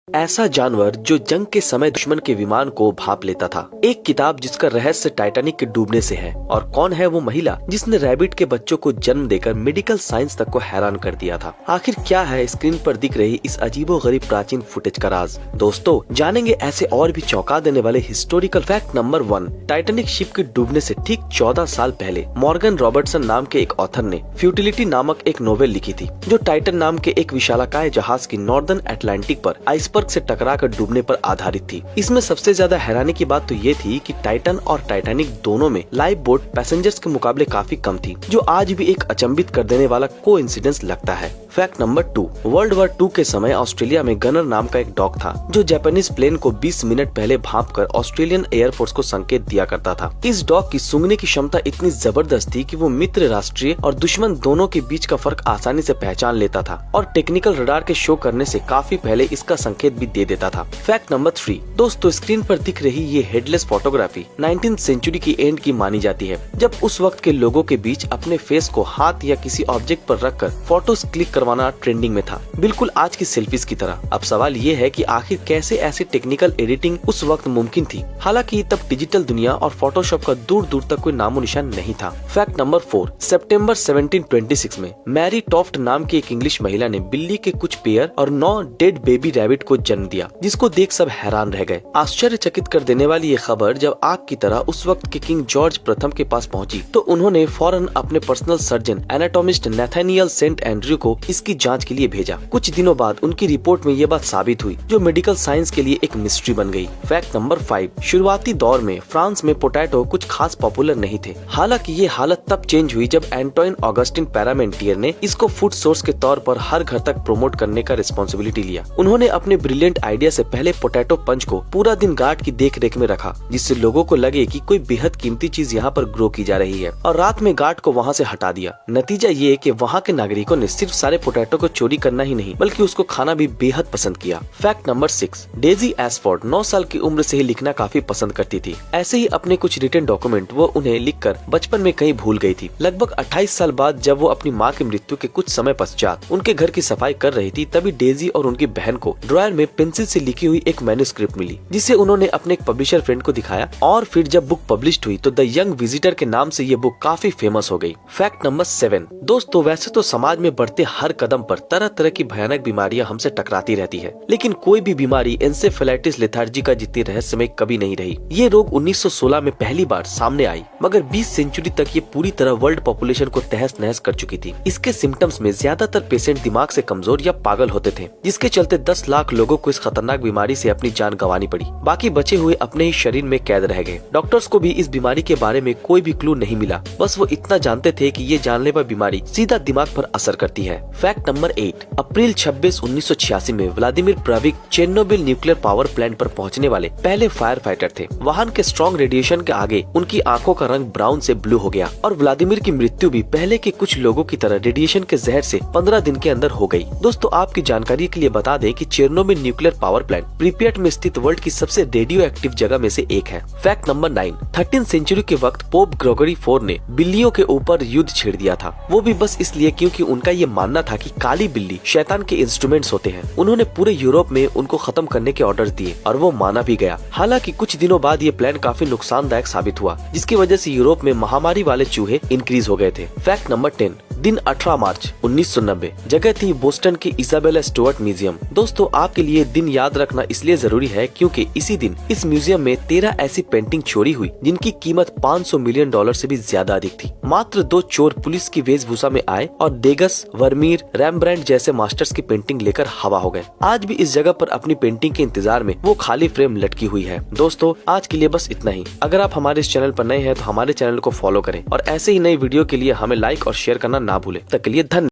ऐसा जानवर जो जंग के समय दुश्मन के विमान को भांप लेता था। एक किताब जिसका रहस्य टाइटैनिक के डूबने से है। और कौन है वो महिला जिसने रैबिट के बच्चों को जन्म देकर मेडिकल साइंस तक को हैरान कर दिया था। आखिर क्या है स्क्रीन पर दिख रही इस अजीबोगरीब प्राचीन फुटेज का राज। दोस्तों जानेंगे ऐसे और भी चौंका देने वाले historical fact number 1। Titanic ship के डूबने से ठीक 14 साल पहले मॉर्गन रॉबर्टसन नाम के एक ऑथर ने फ्यूटिलिटी नामक एक नोवेल लिखी थी, जो टाइटन नाम के एक विशालाकाय जहाज की नॉर्दर्न अटलांटिक पर आइसबर्ग से टकराकर डूबने पर आधारित थी। इसमें सबसे ज्यादा हैरानी की बात तो ये थी कि टाइटन और टाइटैनिक दोनों में लाइफ बोट पैसेंजर्स के मुकाबले काफी कम थी, जो आज भी एक अचंभित कर देने वाला कोइंसिडेंस लगता है। Fact number 2। वर्ल्ड वॉर 2 के समय ऑस्ट्रेलिया में गनर नाम का एक डॉग था, जो जापानीज प्लेन को 20 मिनट पहले भांपकर ऑस्ट्रेलियन एयरफोर्स को संकेत दिया करता था। इस डॉग की सूंघने की क्षमता इतनी जबरदस्त थी कि वो मित्र राष्ट्रीय और दुश्मन दोनों के बीच का फर्क आसानी से पहचान लेता था और टेक्निकल रडार के शो करने से काफी पहले इसका संकेत भी दे देता था। Fact number 3। दोस्तों स्क्रीन पर दिख रही ये हेडलेस फोटोग्राफी 19th सेंचुरी की एंड की मानी जाती है, जब उस वक्त के लोगों के बीच अपने फेस को हाथ या किसी ऑब्जेक्ट पर रखकर फोटोज क्लिक करवाना ट्रेंडिंग में था, बिल्कुल आज की सेल्फीज की तरह। अब सवाल ये है कि आखिर कैसे ऐसी टेक्निकल एडिटिंग उस वक्त मुमकिन थी। हालांकि तब डिजिटल दुनिया और फोटोशॉप का दूर दूर तक कोई नामो निशान नहीं था। Fact number 4। सितंबर 1726 में मैरी टॉफ्ट नाम की एक इंग्लिश महिला ने बिल्ली के कुछ पेयर और 9 डेड बेबी रैबिट को जन्म दिया, जिसको देख सब हैरान रह गए। आश्चर्यचकित कर देने वाली ये खबर जब आग की तरह उस वक्त के किंग जॉर्ज प्रथम के पास पहुंची, तो उन्होंने फौरन अपने personal surgeon anatomist Nathaniel Saint Andrew को इसकी जांच के लिए भेजा। कुछ दिनों बाद उनकी रिपोर्ट में ये बात साबित हुई, जो मेडिकल साइंस के लिए एक मिस्ट्री बन गई। Fact number 5। शुरुआती दौर में फ्रांस में पोटैटो कुछ खास पॉपुलर नहीं थे। हालांकि ये हालत तब चेंज हुई जब एंटोइन ऑगस्टिन पैरामेंटियर ने इसको फूड सोर्स के तौर पर हर घर तक प्रमोट करने का रिस्पॉन्सिबिलिटी लिया। उन्होंने अपने ब्रिलियंट आइडिया से पहले पोटैटो पंच को पूरा दिन गार्ड की देख रेख में रखा, जिससे लोगों को लगे कि कोई बेहद कीमती चीज यहाँ पर ग्रो की जा रही है, और रात में गार्ड को वहाँ से हटा दिया। नतीजा ये कि वहाँ के नागरिकों ने सिर्फ सारे पोटैटो को चोरी करना ही नहीं, बल्कि उसको खाना भी बेहद पसंद किया। Fact number 6। डेजी एशफोर्ड 9 साल की उम्र से ही लिखना काफी पसंद करती थी। ऐसे ही अपने कुछ रिटन डॉक्यूमेंट वो उन्हें लिखकर बचपन में कहीं भूल गई थी। लगभग 28 साल बाद जब वो अपनी माँ की मृत्यु के कुछ समय पश्चात उनके घर की सफाई कर रही थी, तभी डेजी और उनकी बहन को ड्रॉयर में पेंसिल से लिखी हुई एक मैन्युस्क्रिप्ट मिली, जिसे उन्होंने अपने एक पब्लिशर फ्रेंड को दिखाया, और फिर जब बुक पब्लिश हुई तो द यंग विजिटर के नाम से ये बुक काफी फेमस हो गई। Fact number 7। दोस्तों वैसे तो समाज में बढ़ते हर कदम पर तरह तरह की भयानक बीमारियां हमसे टकराती रहती है, लेकिन कोई भी बीमारी एन्सेफेलाइटिस लेथार्जिका जितनी रहस्यमय कभी नहीं रही। ये रोग 1916 में पहली बार सामने आई, मगर 20 सेंचुरी तक ये पूरी तरह वर्ल्ड पॉपुलेशन को तहस नहस कर चुकी थी। इसके सिम्टम्स में ज्यादातर पेशेंट दिमाग से कमजोर या पागल होते थे, जिसके चलते 10 लाख लोगों को इस खतरनाक बीमारी से अपनी जान गंवानी पड़ी। बाकी बचे हुए अपने ही शरीर में कैद रह गए। डॉक्टर्स को भी इस बीमारी के बारे में कोई भी क्लू नहीं मिला, बस वो इतना जानते थे कि ये जानलेवा बीमारी सीधा दिमाग पर असर करती है। Fact number 8। अप्रैल 26, 1986 में Vladimir Breivik Chernobyl nuclear power plant पर पहुंचने वाले पहले फायर फाइटर थे। वाहन के स्ट्रॉन्ग रेडिएशन के आगे उनकी आंखों का रंग ब्राउन से ब्लू हो गया, और व्लादिमीर की मृत्यु भी पहले के कुछ लोगों की तरह रेडिएशन के जहर से 15 दिन के अंदर हो गई। दोस्तों आपकी जानकारी के लिए बता दें कि चेर्नोबिल न्यूक्लियर पावर प्लांट प्रिपियट में स्थित वर्ल्ड की सबसे रेडियो एक्टिव जगह में से एक है। Fact number 9। 13th सेंचुरी के वक्त पोप ग्रेगोरी 4 ने बिल्लियों के ऊपर युद्ध छेड़ दिया था, वो भी बस इसलिए क्योंकि उनका ये मानना था कि काली बिल्ली शैतान के इंस्ट्रूमेंट्स होते हैं। उन्होंने पूरे यूरोप में उनको खत्म करने के ऑर्डर्स दिए, और वो माना भी गया। हालांकि कुछ दिनों बाद ये प्लान काफी नुकसानदायक साबित हुआ, जिसकी वजह से यूरोप में महामारी वाले चूहे इंक्रीज हो गए थे। Fact number 10। दिन 18 मार्च 1990। जगह थी बोस्टन की इसाबेला स्टुअर्ट म्यूजियम। दोस्तों आपके लिए दिन याद रखना इसलिए जरूरी है क्योंकि इसी दिन इस म्यूजियम में 13 ऐसी पेंटिंग चोरी हुई जिनकी कीमत $500 मिलियन से भी ज्यादा अधिक थी। मात्र 2 चोर पुलिस की वेशभूषा में आए और देगस, वर्मीर, रैम्ब्रांड जैसे मास्टर्स की पेंटिंग लेकर हवा हो गए। आज भी इस जगह पर अपनी पेंटिंग के इंतजार में वो खाली फ्रेम लटकी हुई है। दोस्तों आज के लिए बस इतना ही। अगर आप हमारे इस चैनल पर नए हैं तो हमारे चैनल को फॉलो करें, और ऐसे ही नई वीडियो के लिए हमें लाइक और शेयर करना ना भूलें। तब तक के लिए धन्यवाद।